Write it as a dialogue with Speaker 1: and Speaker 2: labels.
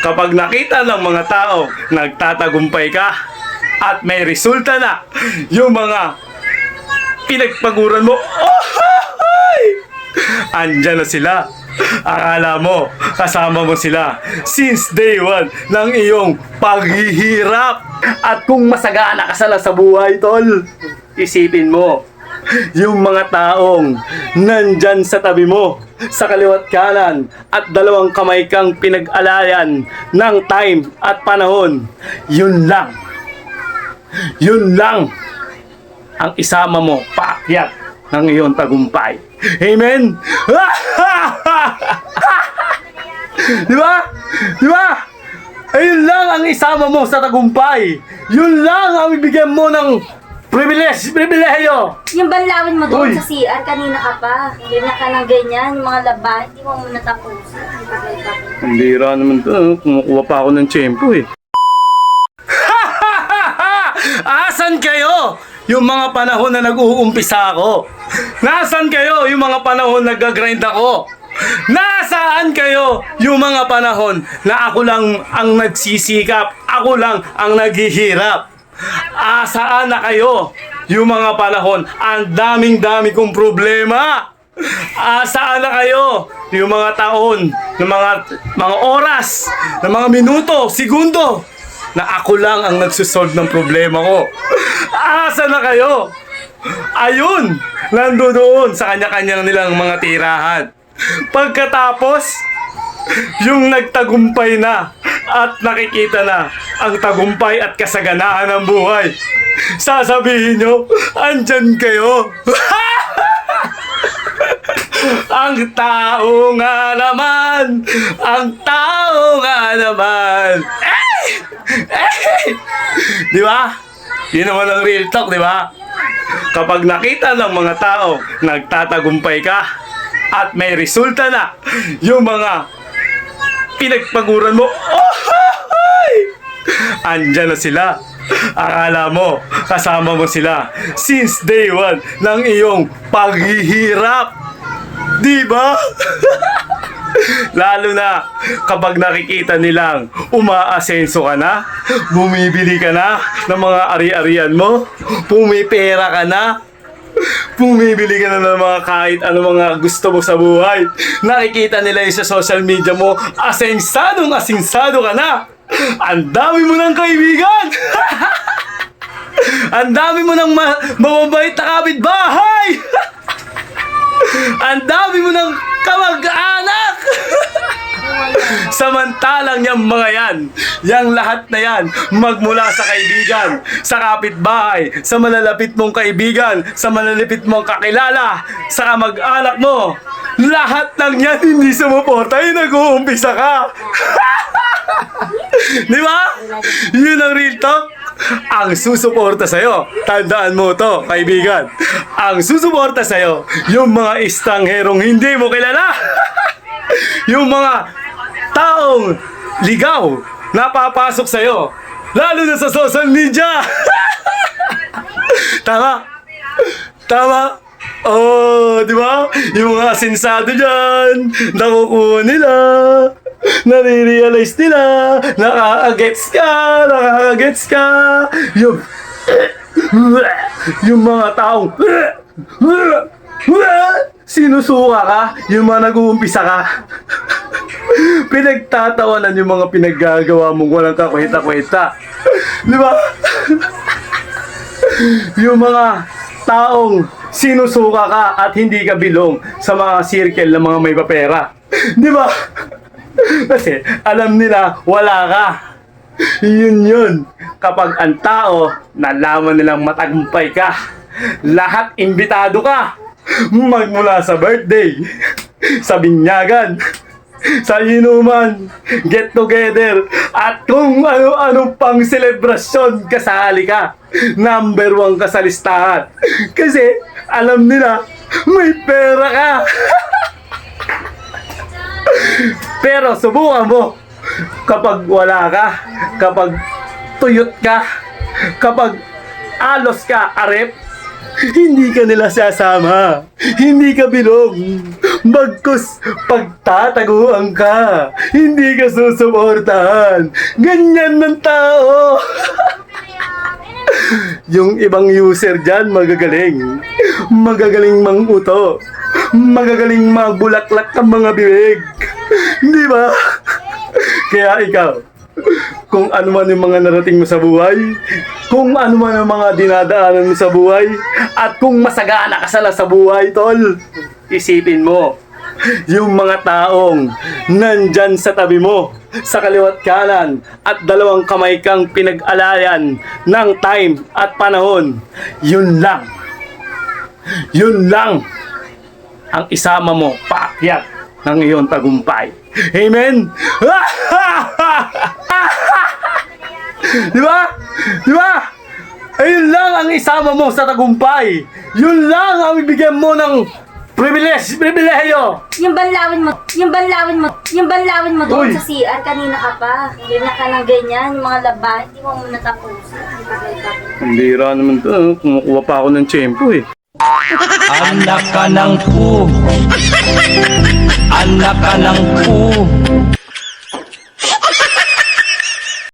Speaker 1: kapag nakita ng mga tao nagtatagumpay ka at may resulta na yung mga pinagpaguran mo, andyan na sila. Akala mo, kasama mo sila since day one ng iyong paghihirap. At kung masagana ka sala sa buhay, tol, isipin mo, yung mga taong nandyan sa tabi mo, sa kaliwat kanan, at dalawang kamay kang pinag-alayan ng time at panahon, yun lang ang isama mo paakyat ng iyong tagumpay. Amen? Di ba? Di ba? Ayun lang ang isama mo sa tagumpay. Yun lang ang bibigyan mo ng pribilehiyo.
Speaker 2: Yung banlawin mo doon
Speaker 1: Uy.
Speaker 2: sa CR, kanina ka pa. Ganyan ka ng ganyan, yung mga laba, hindi mo muna tapusin.
Speaker 1: Hindi ra naman to. Kumukuha pa ako ng tiyempo eh. Asan kayo? Yung mga panahon na nag-uumpisa ako. Nasaan kayo yung mga panahon na nag-grind ako? Nasaan kayo yung mga panahon na ako lang ang nagsisikap, ako lang ang naghihirap? Asaan na kayo yung mga panahon? Ang daming-dami kong problema. Asaan na kayo yung mga taon, ng mga oras, ng mga minuto, segundo na ako lang ang nagsusolve ng problema ko? Asa na kayo? Ayun, nandoon sa kanya-kanyang nilang mga tirahan. Pagkatapos, yung nagtagumpay na at nakikita na ang tagumpay at kasaganaan ng buhay, sasabihin nyo, andyan kayo. Ang tao nga naman, ang tao nga naman. Di ba? Yun naman ang real talk, di ba? Kapag nakita ng mga tao nagtatagumpay ka at may resulta na yung mga pinagpaguran mo, andyan na sila. Akala mo, kasama mo sila since day one ng iyong paghihirap. Di ba? Lalo na kapag nakikita nilang umaasenso ka na, bumibili ka na ng mga ari-arian mo, pumipera ka na, bumibili ka na ng mga kahit ano mga gusto mo sa buhay. Nakikita nila yung sa social media mo, asensado ka na. Ang dami mo ng kaibigan. Ang dami mo ng mababait na kapitbahay. Ang dami mo ng kamag-anak. Samantalang yung mga yang lahat na yan, magmula sa kaibigan, sa kapitbahay, sa malalapit mong kaibigan, sa malalapit mong kakilala, sa kamag-anak mo, lahat ng yan hindi sumuporta, nag-uumpisa ka. Di ba? Yun ang real talk. Ang susuporta sa'yo, tandaan mo to, kaibigan, ang susuporta sa'yo, yung mga istangherong hindi mo kilala. Yung mga taong ligaw na papasok sa'yo, lalo na sa social media. Tama? Tama? Oh, di ba? Yung mga sensado dyan, nakukuha nila, nare-realize nila, nakaka-gets ka, yung mga taong sinusuka ka, yung mga nag-uumpisa ka, pinagtatawanan yung mga pinaggagawa mong walang kakwenta-kwenta. Di ba? Yung mga taong sinusuka ka at hindi ka bilong sa mga circle ng mga may papera. Di ba? Kasi alam nila wala ka. Yun. Kapag ang tao nalaman nilang matagumpay ka, lahat imbitado ka. Magmula sa birthday, sa binyagan, sa inuman, get together, at kung ano-ano pang selebrasyon, kasali ka. Number 1 ka sa listahan. Kasi alam nila may pera ka. Pero subukan mo, kapag wala ka, kapag tuyot ka, kapag alos ka, arep, hindi ka nila sasama. Hindi ka bilog. Bagkus pagtataguan ka, hindi ka susuportahan. Ganyan ng tao. Yung ibang user dyan magagaling. Magagaling manguto. Magagaling magbulaklak ang mga bibig. Di ba? Kaya ikaw, kung ano man yung mga narating mo sa buhay, kung ano man yung mga dinadaanan mo sa buhay, at kung masagana ka sala sa buhay, tol, isipin mo, yung mga taong nandyan sa tabi mo, sa kaliwat kanan, at dalawang kamay kang pinag-alayan ng time at panahon, yun lang ang isama mo paakyat ng iyong tagumpay. Amen? Di ba? Di ba? Ayun lang ang isama mo sa tagumpay. Yun lang ang ibigyan mo ng pribilehiyo.
Speaker 2: Yung banlawin mo
Speaker 1: Uy.
Speaker 2: doon sa CR, kanina ka pa. Ganyan ka ng ganyan, yung mga labahin, hindi mo muna tapusin.
Speaker 1: Ang bira naman to. Kumukuha pa ako ng tiyempo eh.
Speaker 3: Anak ka ng pu. Anak ka ng pu.